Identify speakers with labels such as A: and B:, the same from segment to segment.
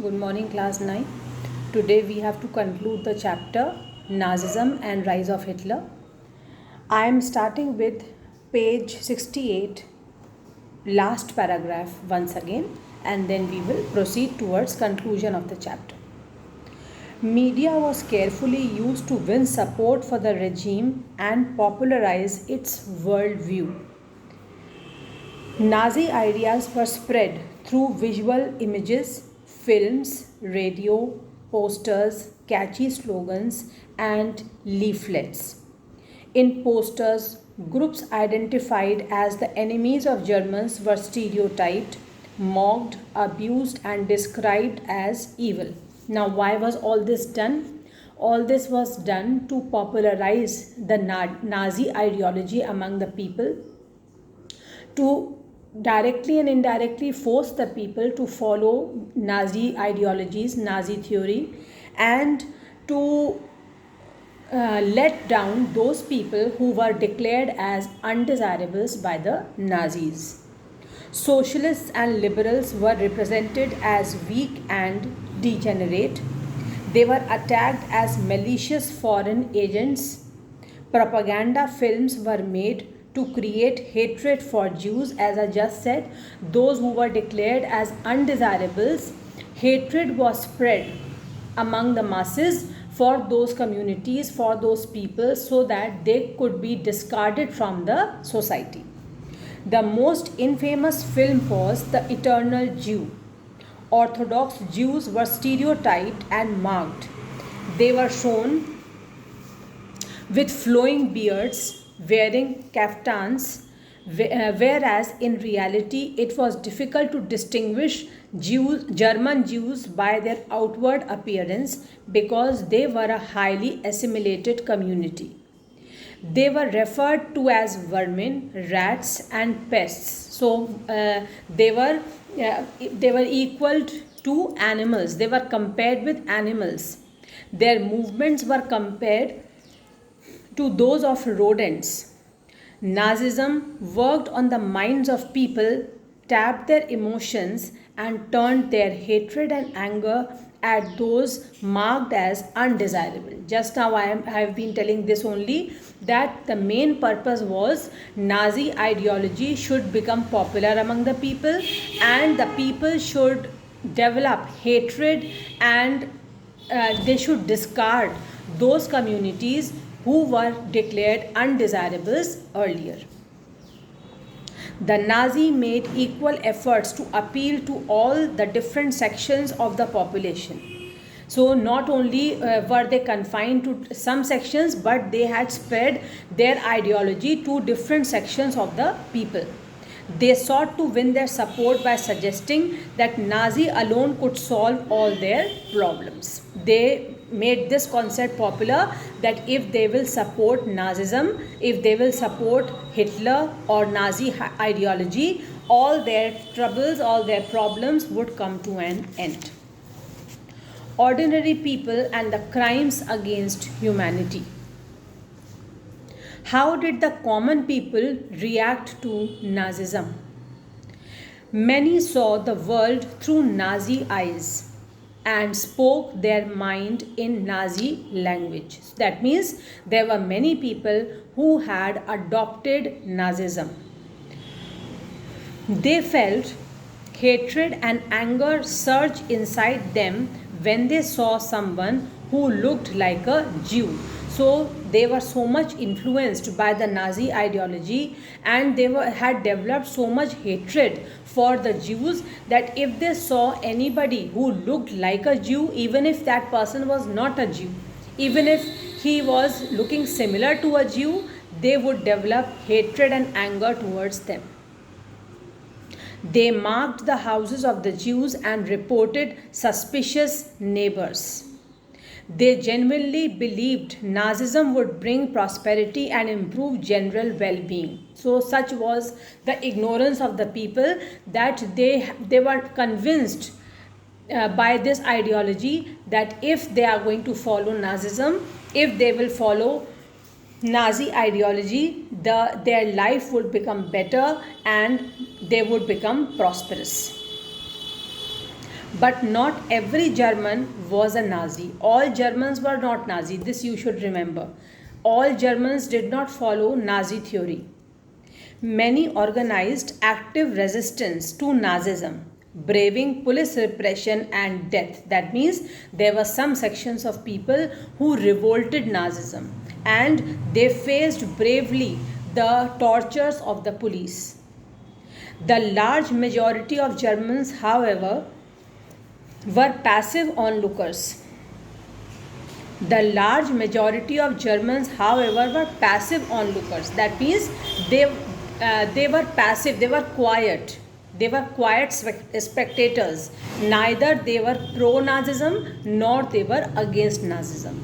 A: Good morning, class 9. Today we have to conclude the chapter Nazism and Rise of Hitler. I am starting with page 68, last paragraph once again, and then we will proceed towards conclusion of the chapter. Media was carefully used to win support for the regime and popularize its worldview. Nazi ideas were spread through visual images, films, radio, posters, catchy slogans, and leaflets. In posters, groups identified as the enemies of Germans were stereotyped, mocked, abused, and described as evil. Now, why was all this done? All this was done to popularize the Nazi ideology among the people, to directly and indirectly force the people to follow Nazi ideologies, Nazi theory, and to let down those people who were declared as undesirables by the Nazis. Socialists and liberals were represented as weak and degenerate. They were attacked as malicious foreign agents. Propaganda films were made to create hatred for Jews, as I just said, those who were declared as undesirables. Hatred was spread among the masses for those communities, for those people, so that they could be discarded from the society. The most infamous film was The Eternal Jew. Orthodox Jews were stereotyped and marked. They were shown with flowing beards, wearing kaftans, whereas in reality it was difficult to distinguish German Jews by their outward appearance because they were a highly assimilated community. They were referred to as vermin, rats, and pests. So they were equal to animals. They were compared with animals. Their movements were compared to those of rodents. Nazism worked on the minds of people, tapped their emotions, and turned their hatred and anger at those marked as undesirable. Just now I have been telling this only, that the main purpose was Nazi ideology should become popular among the people, and the people should develop hatred, and they should discard those communities who were declared undesirables earlier. The Nazi made equal efforts to appeal to all the different sections of the population. So not only were they confined to some sections, but they had spread their ideology to different sections of the people. They sought to win their support by suggesting that Nazi alone could solve all their problems. They made this concept popular, that if they will support Nazism, if they will support Hitler or Nazi ideology, all their troubles, all their problems would come to an end. Ordinary people and the crimes against humanity. How did the common people react to Nazism? Many saw the world through Nazi eyes and spoke their mind in Nazi language. That means there were many people who had adopted Nazism. They felt hatred and anger surge inside them when they saw someone who looked like a Jew. So they were so much influenced by the Nazi ideology, and had developed so much hatred for the Jews, that if they saw anybody who looked like a Jew, even if that person was not a Jew, even if he was looking similar to a Jew, they would develop hatred and anger towards them. They marked the houses of the Jews and reported suspicious neighbors. They genuinely believed Nazism would bring prosperity and improve general well-being. So such was the ignorance of the people, that they were convinced by this ideology, that if they are going to follow Nazism, if they will follow Nazi ideology, their life would become better and they would become prosperous. But not every German was a Nazi. All Germans were not Nazi. This you should remember. All Germans did not follow Nazi theory. Many organized active resistance to Nazism, braving police repression and death. That means there were some sections of people who revolted Nazism and they faced bravely the tortures of the police. The large majority of Germans, however, were passive onlookers. The large majority of Germans, however, were passive onlookers. That means they were passive, they were quiet. They were quiet spectators. Neither they were pro-Nazism nor they were against Nazism.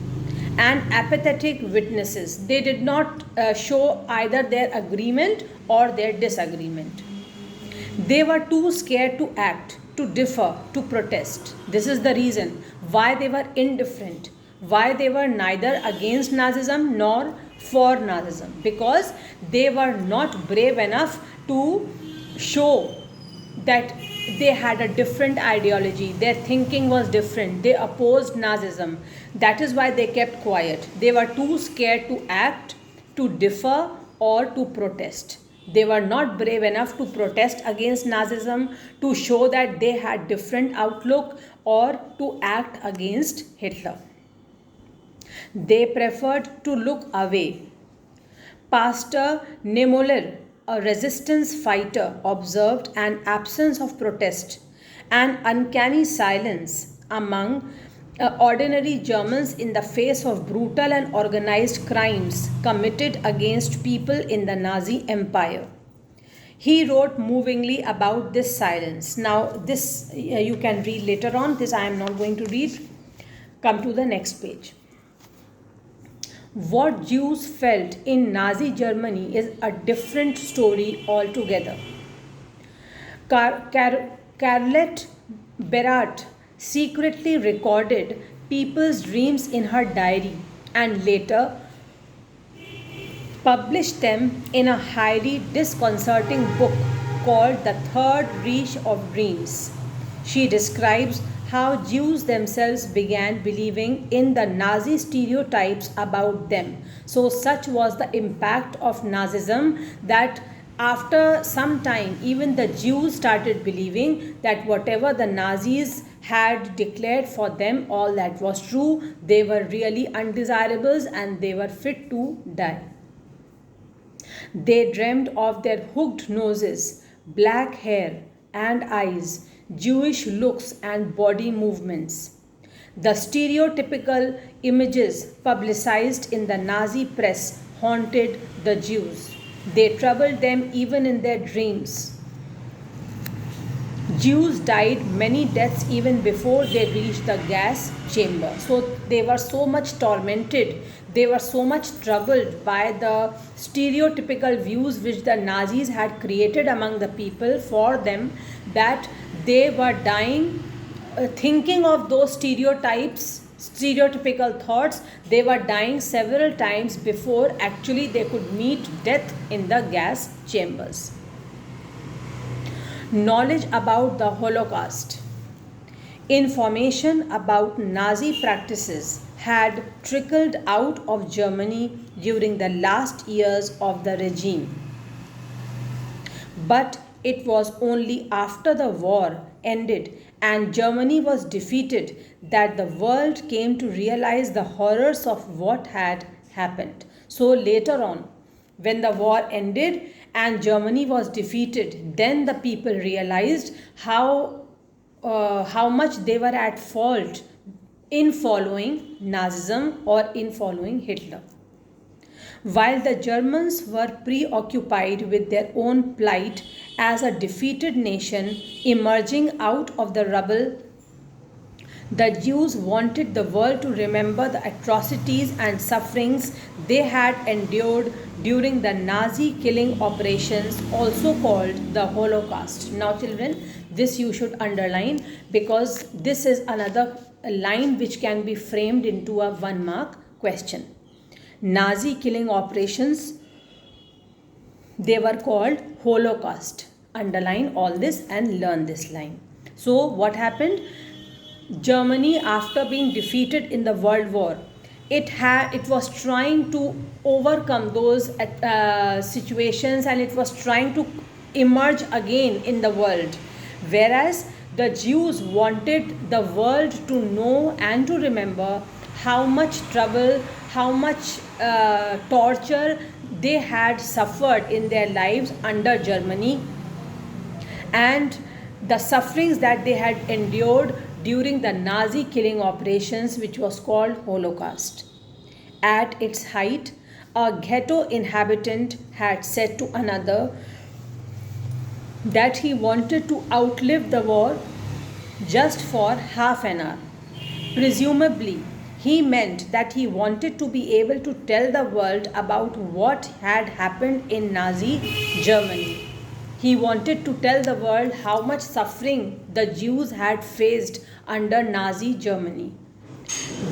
A: And apathetic witnesses. They did not show either their agreement or their disagreement. They were too scared to act, to differ, to protest. This is the reason why they were indifferent, why they were neither against Nazism nor for Nazism, because they were not brave enough to show that they had a different ideology, their thinking was different, they opposed Nazism. That is why they kept quiet. They were too scared to act, to differ, or to protest. They were not brave enough to protest against Nazism, to show that they had different outlook, or to act against Hitler. They preferred to look away. Pastor Niemöller, a resistance fighter, observed an absence of protest, an uncanny silence among ordinary Germans in the face of brutal and organized crimes committed against people in the Nazi Empire. He wrote movingly about this silence. Now, this you can read later on. This I am not going to read. Come to the next page. What Jews felt in Nazi Germany is a different story altogether. Carlette Berat secretly recorded people's dreams in her diary and later published them in a highly disconcerting book called The Third Reich of Dreams. She describes how Jews themselves began believing in the Nazi stereotypes about them. So such was the impact of Nazism that after some time even the Jews started believing that whatever the Nazis had declared for them, all that was true. They were really undesirables and they were fit to die. They dreamed of their hooked noses, black hair and eyes, Jewish looks and body movements. The stereotypical images publicized in the Nazi press haunted the Jews. They troubled them even in their dreams. Jews died many deaths even before they reached the gas chamber. So they were so much tormented, they were so much troubled by the stereotypical views which the Nazis had created among the people for them, that they were dying thinking of those stereotypes, stereotypical thoughts. They were dying several times before actually they could meet death in the gas chambers. Knowledge about the Holocaust. Information about Nazi practices had trickled out of Germany during the last years of the regime. But it was only after the war ended and Germany was defeated that the world came to realize the horrors of what had happened. So later on, when the war ended and Germany was defeated, then the people realized how much they were at fault in following Nazism or in following Hitler. While the Germans were preoccupied with their own plight as a defeated nation emerging out of the rubble, the Jews wanted the world to remember the atrocities and sufferings they had endured during the Nazi killing operations, also called the Holocaust. Now children, this you should underline because this is another line which can be framed into a 1-mark question. Nazi killing operations, they were called Holocaust. Underline all this and learn this line. So what happened? Germany, after being defeated in the World War, it was trying to overcome those situations, and it was trying to emerge again in the world. Whereas the Jews wanted the world to know and to remember how much trouble, how much torture they had suffered in their lives under Germany, and the sufferings that they had endured during the Nazi killing operations, which was called Holocaust. At its height, a ghetto inhabitant had said to another that he wanted to outlive the war just for half an hour. Presumably, he meant that he wanted to be able to tell the world about what had happened in Nazi Germany. He wanted to tell the world how much suffering the Jews had faced under Nazi Germany.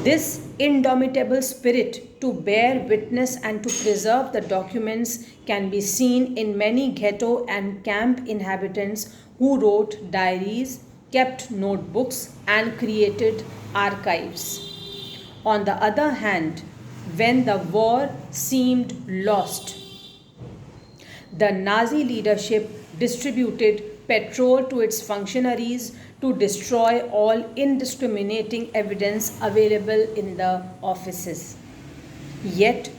A: This indomitable spirit to bear witness and to preserve the documents can be seen in many ghetto and camp inhabitants who wrote diaries, kept notebooks, and created archives. On the other hand, when the war seemed lost, the Nazi leadership distributed petrol to its functionaries to destroy all indiscriminating evidence available in the offices. Yet,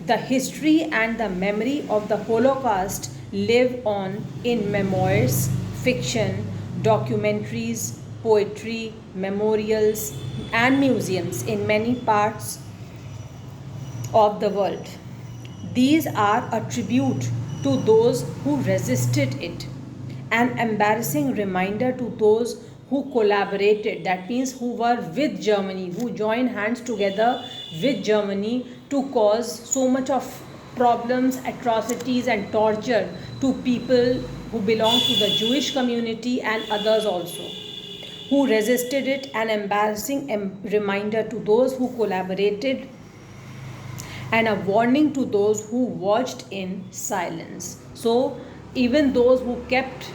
A: the history and the memory of the Holocaust live on in memoirs, fiction, documentaries, poetry, memorials, and museums in many parts of the world. These are a tribute to those who resisted it, an embarrassing reminder to those who collaborated, that means who were with Germany, who joined hands together with Germany to cause so much of problems, atrocities, and torture to people who belong to the Jewish community and others also, who resisted it, an embarrassing reminder to those who collaborated, and a warning to those who watched in silence. So, even those who kept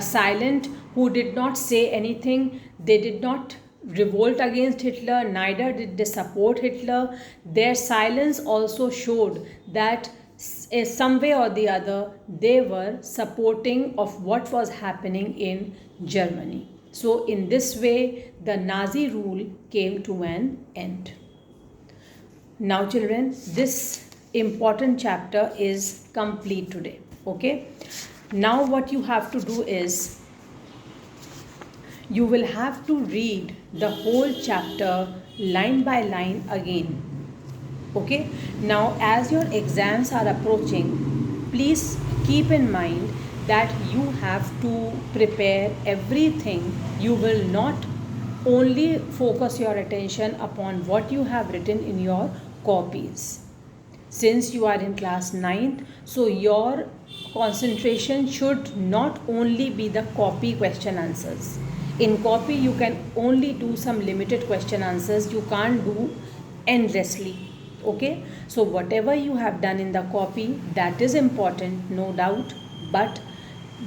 A: silent, who did not say anything, they did not revolt against Hitler, neither did they support Hitler. Their silence also showed that some way or the other they were supporting of what was happening in Germany. So in this way the Nazi rule came to an end. Now children, this important chapter is complete today. Okay, now what you have to do is you will have to read the whole chapter line by line again. Okay, now as your exams are approaching, please keep in mind that you have to prepare everything. You will not only focus your attention upon what you have written in your copies. Since you are in class 9th, so your concentration should not only be the copy question answers. In copy you can only do some limited question answers, you can't do endlessly. Okay, so whatever you have done in the copy, that is important, no doubt, but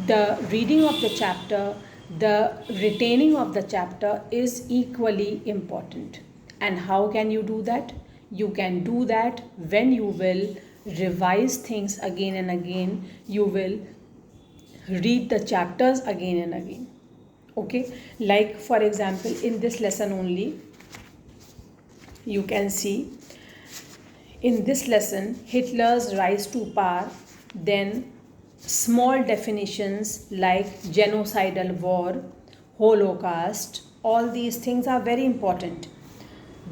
A: the reading of the chapter, the retaining of the chapter is equally important. And how can you do that? You can do that when you will revise things again and again. You will read the chapters again and again. Okay, like for example in this lesson only, you can see in this lesson Hitler's rise to power, then small definitions like genocidal war, Holocaust, all these things are very important.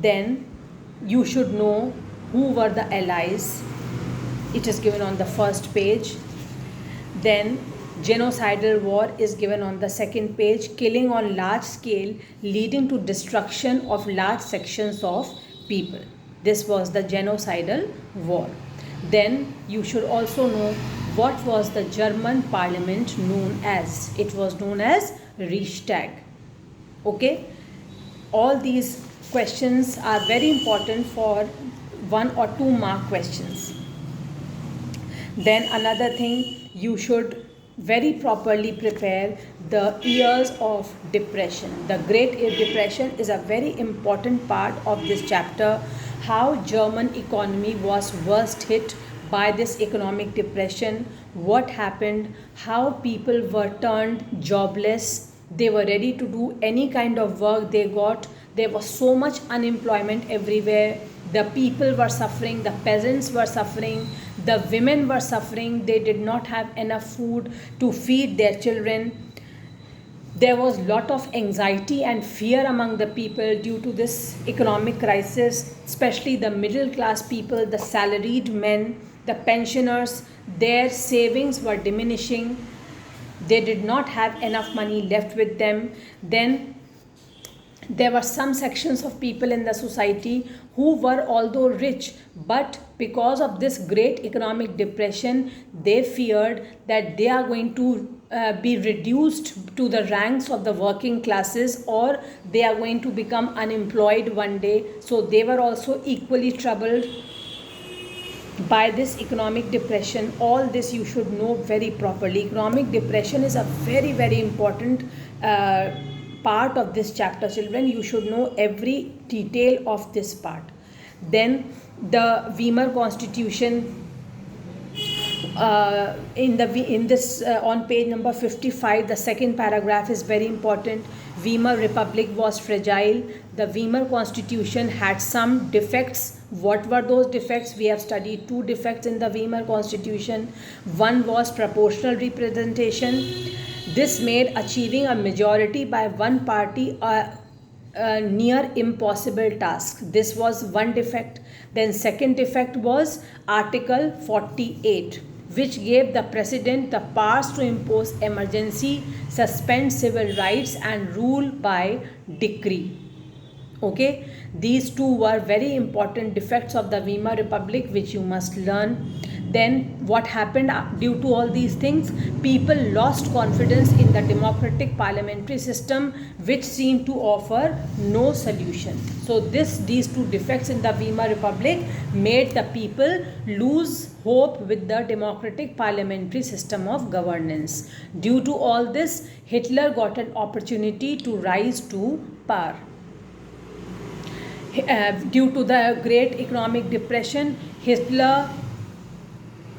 A: Then you should know who were the allies, it is given on the first page. Then genocidal war is given on the second page, killing on large scale leading to destruction of large sections of people. This was the genocidal war. Then you should also know what was the German parliament known as. It was known as Reichstag. Okay, all these questions are very important for 1 or 2 mark questions. Then another thing, you should very properly prepare the years of depression. The Great Depression is a very important part of this chapter. How German economy was worst hit by this economic depression, what happened, how people were turned jobless, they were ready to do any kind of work they got. There was so much unemployment everywhere. The people were suffering, the peasants were suffering, the women were suffering. They did not have enough food to feed their children. There was lot of anxiety and fear among the people due to this economic crisis, especially the middle class people, the salaried men, the pensioners. Their savings were diminishing. They did not have enough money left with them. Then there were some sections of people in the society who were although rich, but because of this great economic depression, they feared that they are going to be reduced to the ranks of the working classes, or they are going to become unemployed one day. So they were also equally troubled by this economic depression. All this you should know very properly. Economic depression is a very, very important part of this chapter, children. You should know every detail of this part. Then the Weimar Constitution, in this on page number 55, the second paragraph is very important. Weimar Republic was fragile. The Weimar Constitution had some defects. What were those defects? We have studied two defects in the Weimar Constitution. One was proportional representation. This made achieving a majority by one party a near impossible task. This was one defect. Then second defect was Article 48, which gave the president the powers to impose emergency, suspend civil rights and rule by decree. Okay, these two were very important defects of the Weimar Republic which you must learn. Then what happened due to all these things? People lost confidence in the democratic parliamentary system, which seemed to offer no solution. So these two defects in the Weimar Republic made the people lose hope with the democratic parliamentary system of governance. Due to all this, Hitler got an opportunity to rise to power. Due to the great economic depression, Hitler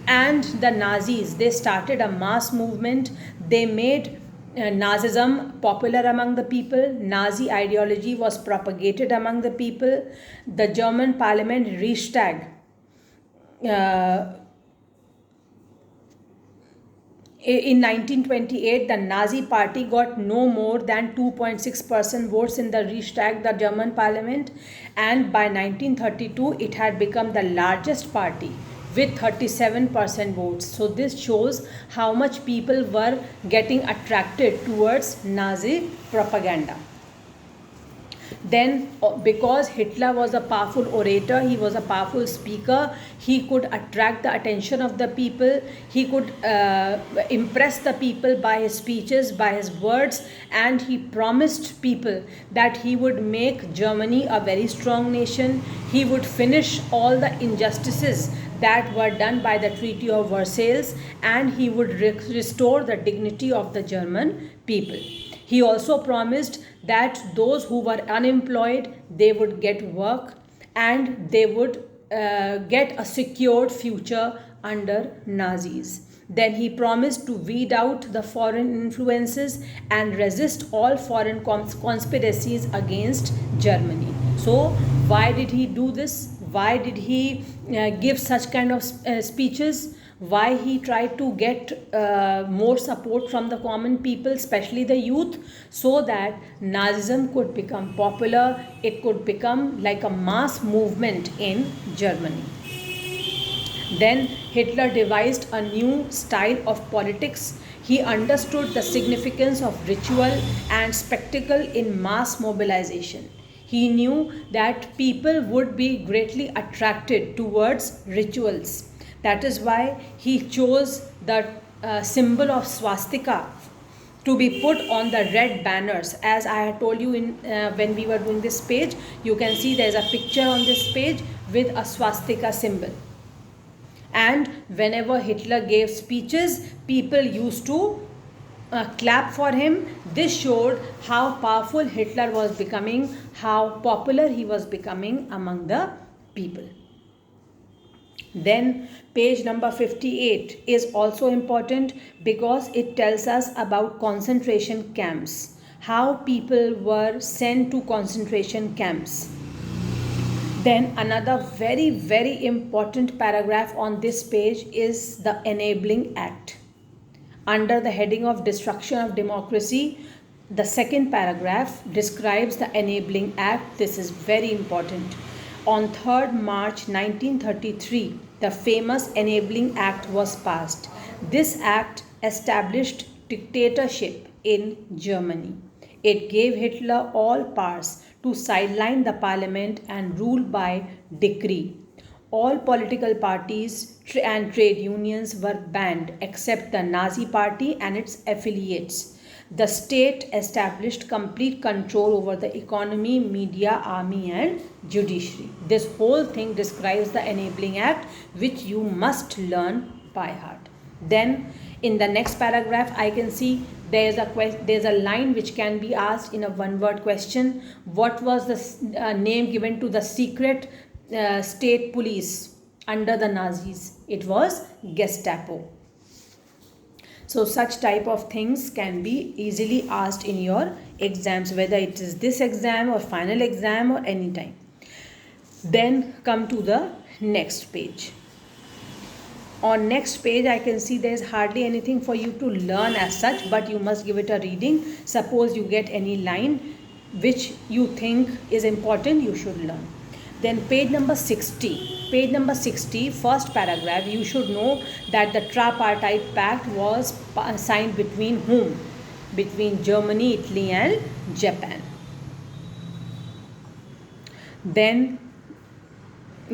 A: and the Nazis, they started a mass movement. They made Nazism popular among the people. Nazi ideology was propagated among the people. The German parliament Reichstag in 1928, the Nazi party got no more than 2.6% votes in the Reichstag, the German parliament, and by 1932 it had become the largest party with 37% votes. So this shows how much people were getting attracted towards Nazi propaganda. Then, because Hitler was a powerful orator, he was a powerful speaker, he could attract the attention of the people, he could impress the people by his speeches, by his words, and he promised people that he would make Germany a very strong nation. He would finish all the injustices that were done by the Treaty of Versailles, and he would restore the dignity of the German people. He also promised that those who were unemployed, they would get work and they would get a secured future under Nazis. Then he promised to weed out the foreign influences and resist all foreign conspiracies against Germany. So why did he do this? Why did he give such kind of speeches? Why he tried to get more support from the common people, especially the youth, so that Nazism could become popular, it could become like a mass movement in Germany. Then Hitler devised a new style of politics. He understood the significance of ritual and spectacle in mass mobilization. He knew that people would be greatly attracted towards rituals. That is why he chose the symbol of swastika to be put on the red banners. As I had told you in when we were doing this page, you can see there is a picture on this page with a swastika symbol. And whenever Hitler gave speeches, people used to clap for him. This showed how powerful Hitler was becoming, how popular he was becoming among the people. Then page number 58 is also important because it tells us about concentration camps, how people were sent to concentration camps. Then another very important paragraph on this page is the Enabling Act. Under the heading of Destruction of Democracy, the second paragraph describes the Enabling Act. This is very important. On 3rd March 1933, the famous Enabling Act was passed. This act established dictatorship in Germany. It gave Hitler all powers to sideline the parliament and rule by decree. All political parties and trade unions were banned except the Nazi Party and its affiliates. The state established complete control over the economy, media, army, and judiciary. This whole thing describes the Enabling Act, which you must learn by heart. Then, in the next paragraph, I can see there's a line which can be asked in a one-word question. What was the name given to the secret state police under the Nazis? It was Gestapo. So such type of things can be easily asked in your exams, whether it is this exam or final exam or any time. Then come to the next page. On next page, I can see there is hardly anything for you to learn as such, but you must give it a reading. Suppose you get any line which you think is important, you should learn. Then page number 60. Page number 60, first paragraph, you should know that the Tripartite Pact was signed between whom? Between Germany, Italy and Japan. Then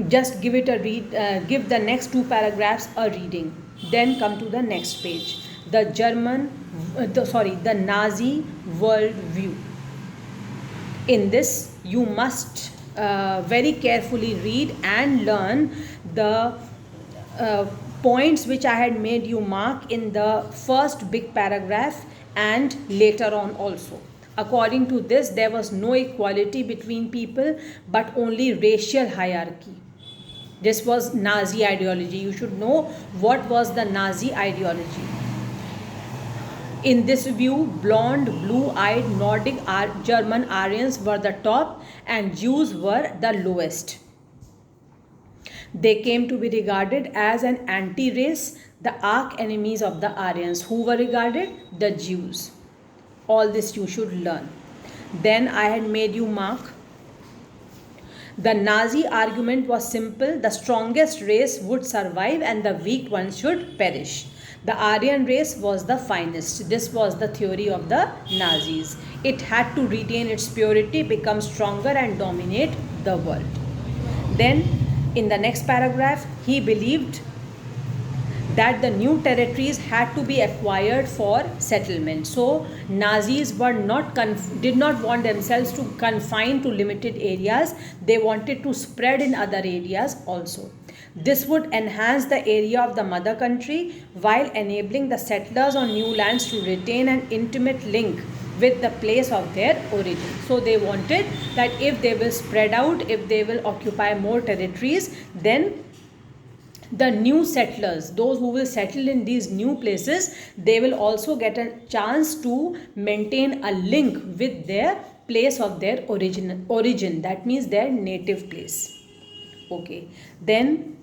A: just give it a read, give the next two paragraphs a reading. Then come to the next page. The Nazi world view. In this, you must very carefully read and learn the points which I had made you mark in the first big paragraph and later on also. According to this, there was no equality between people but only racial hierarchy. This was Nazi ideology. You should know what was the Nazi ideology. In this view, blonde, blue-eyed Nordic German Aryans were the top and Jews were the lowest. They came to be regarded as an anti-race, the arch enemies of the Aryans. Who were regarded? The Jews. All this you should learn. Then I had made you mark. The Nazi argument was simple. The strongest race would survive and the weak ones should perish. The Aryan race was the finest. This was the theory of the Nazis. It had to retain its purity, become stronger and dominate the world. Then in the next paragraph, he believed that the new territories had to be acquired for settlement. So Nazis did not want themselves to confine to limited areas. They wanted to spread in other areas also. This would enhance the area of the mother country while enabling the settlers on new lands to retain an intimate link with the place of their origin. So they wanted that if they will spread out, if they will occupy more territories, then the new settlers, those who will settle in these new places, they will also get a chance to maintain a link with their place of their origin. That means their native place. Okay. Then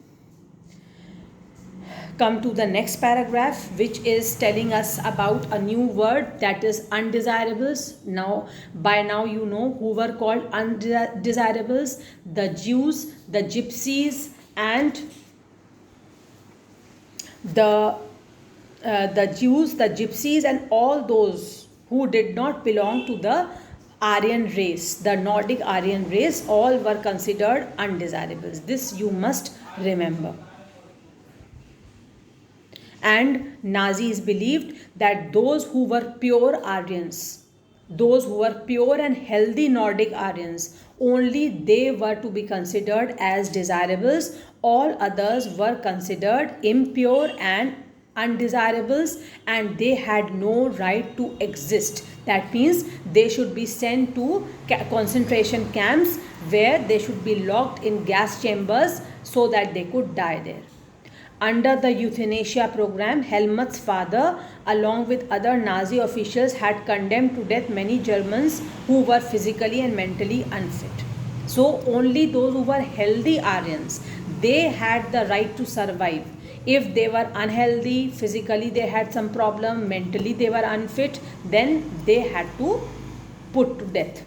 A: come to the next paragraph, which is telling us about a new word, that is undesirables. Now, by now you know who were called undesirables: the Jews, the Gypsies, and the Jews, the Gypsies, and all those who did not belong to the Aryan race, the Nordic Aryan race, all were considered undesirables. This you must remember. And Nazis believed that those who were pure Aryans, those who were pure and healthy Nordic Aryans, only they were to be considered as desirables. All others were considered impure and undesirables, and they had no right to exist. That means they should be sent to concentration camps where they should be locked in gas chambers so that they could die there. Under the euthanasia program, Helmut's father, along with other Nazi officials, had condemned to death many Germans who were physically and mentally unfit. So only those who were healthy Aryans, they had the right to survive. If they were unhealthy, physically they had some problem, mentally they were unfit, then they had to put to death.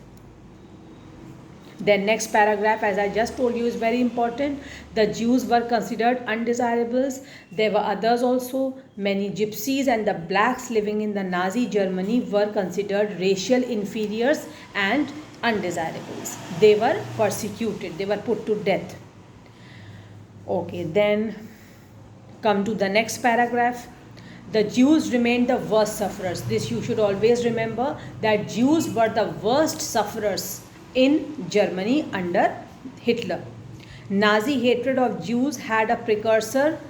A: Then next paragraph, as I just told you, is very important. The Jews were considered undesirables. There were others also. Many gypsies and the blacks living in the Nazi Germany were considered racial inferiors and undesirables. They were persecuted. They were put to death. Okay, then come to the next paragraph. The Jews remained the worst sufferers. This you should always remember, that Jews were the worst sufferers in Germany under Hitler. Nazi hatred of Jews had a precursor.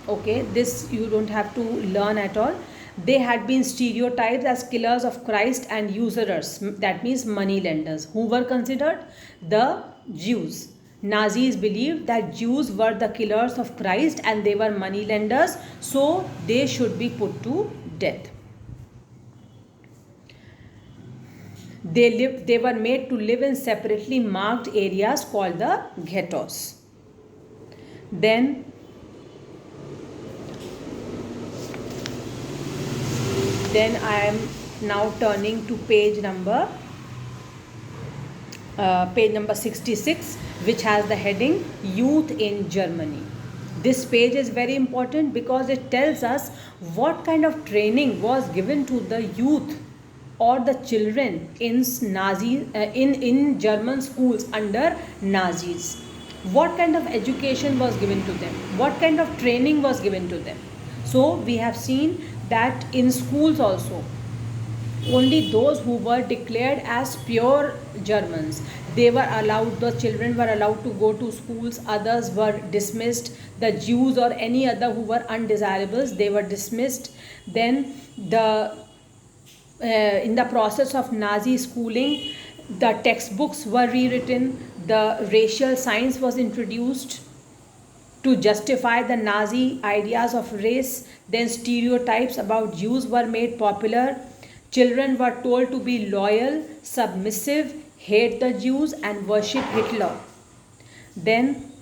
A: Okay, this you don't have to learn at all. They had been stereotyped as killers of Christ and usurers, that means money lenders. Who were considered? The Jews. Nazis believed that Jews were the killers of Christ and they were money lenders, so they should be put to death. They were made to live in separately marked areas called the ghettos. Then I am now turning to page number 66, which has the heading Youth in Germany. This page is very important because it tells us what kind of training was given to the youth or the children in in German schools under Nazis. What kind of education was given to them? What kind of training was given to them? So we have seen that in schools also, only those who were declared as pure Germans, they were allowed, the children were allowed to go to schools, others were dismissed. The Jews or any other who were undesirables, they were dismissed. Then in the process of Nazi schooling, the textbooks were rewritten, the racial science was introduced to justify the Nazi ideas of race. Then stereotypes about Jews were made popular. Children were told to be loyal, submissive, hate the Jews and worship Hitler. Then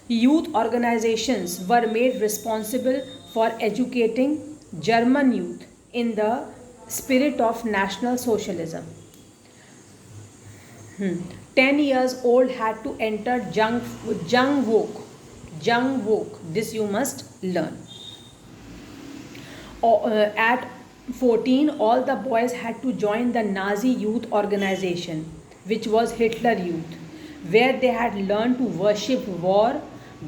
A: youth organizations were made responsible for educating German youth in the spirit of National Socialism. 10 years old had to enter Jungvolk. This you must learn. At 14, all the boys had to join the Nazi youth organization, which was Hitler Youth, where they had learned to worship war,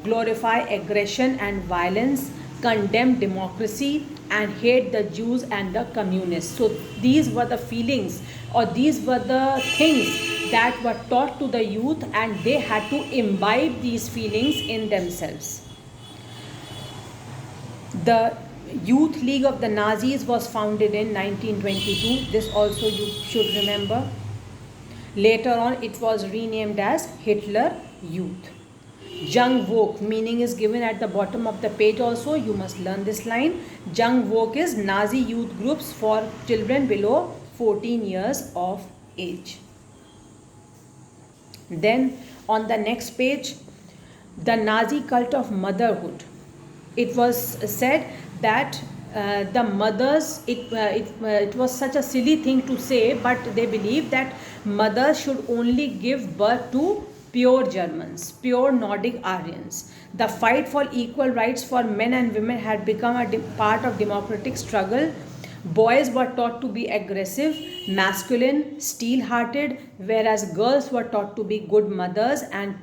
A: glorify aggression and violence, condemn democracy, and hate the Jews and the communists. So these were the feelings, or these were the things that were taught to the youth, and they had to imbibe these feelings in themselves. The Youth League of the Nazis was founded in 1922. This also you should remember. Later on, it was renamed as Hitler Youth. Jungvolk meaning is given at the bottom of the page also. You must learn this line. Jungvolk is Nazi youth groups for children below 14 years of age. Then on the next page, the Nazi cult of motherhood. It was said that the mothers, it was such a silly thing to say, but they believed that mothers should only give birth to pure Germans, pure Nordic Aryans. The fight for equal rights for men and women had become a part of democratic struggle. Boys were taught to be aggressive, masculine, steel-hearted, whereas girls were taught to be good mothers and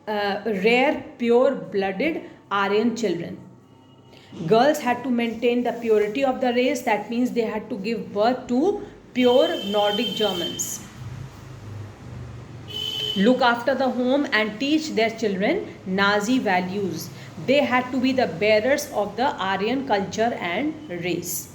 A: rare, pure-blooded Aryan children. Girls had to maintain the purity of the race. That means they had to give birth to pure Nordic Germans. Look after the home and teach their children Nazi values. They had to be the bearers of the Aryan culture and race.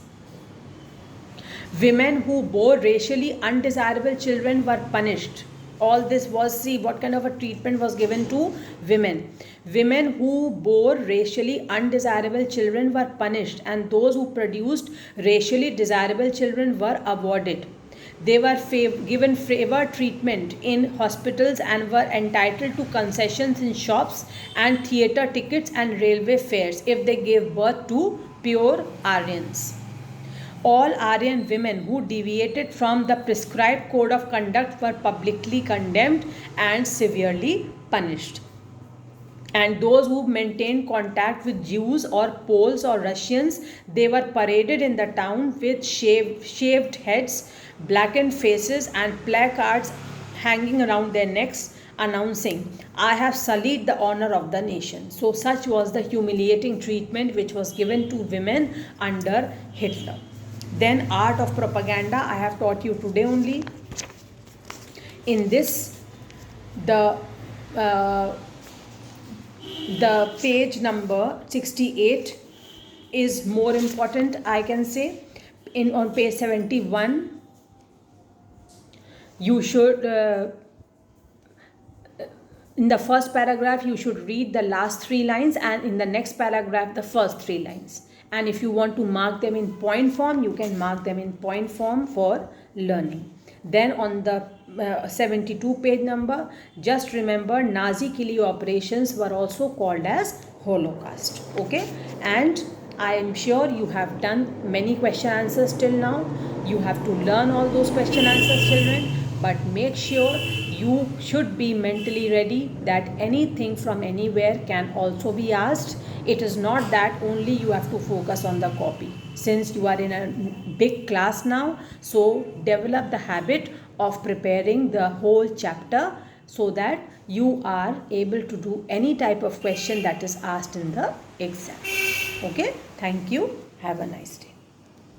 A: Women who bore racially undesirable children were punished. All this was, see what kind of a treatment was given to women. Women who bore racially undesirable children were punished, and those who produced racially desirable children were awarded. They were given favor treatment in hospitals and were entitled to concessions in shops and theatre tickets and railway fares if they gave birth to pure Aryans. All Aryan women who deviated from the prescribed code of conduct were publicly condemned and severely punished. And those who maintained contact with Jews or Poles or Russians, they were paraded in the town with shaved heads, blackened faces, and placards hanging around their necks announcing, "I have sullied the honor of the nation." So such was the humiliating treatment which was given to women under Hitler. Then art of propaganda I have taught you today only. In this, the page number 68 is more important, I can say. On page 71, you should in the first paragraph you should read the last 3 lines, and in the next paragraph the first 3 lines. And if you want to mark them in point form, you can mark them in point form for learning. Then on the 72 page number, just remember Nazi killing operations were also called as Holocaust. Okay, and I am sure you have done many question answers till now. You have to learn all those question answers, children, but make sure you should be mentally ready that anything from anywhere can also be asked. It is not that only you have to focus on the copy. Since you are in a big class now, so develop the habit of preparing the whole chapter so that you are able to do any type of question that is asked in the exam. Okay, thank you. Have a nice day.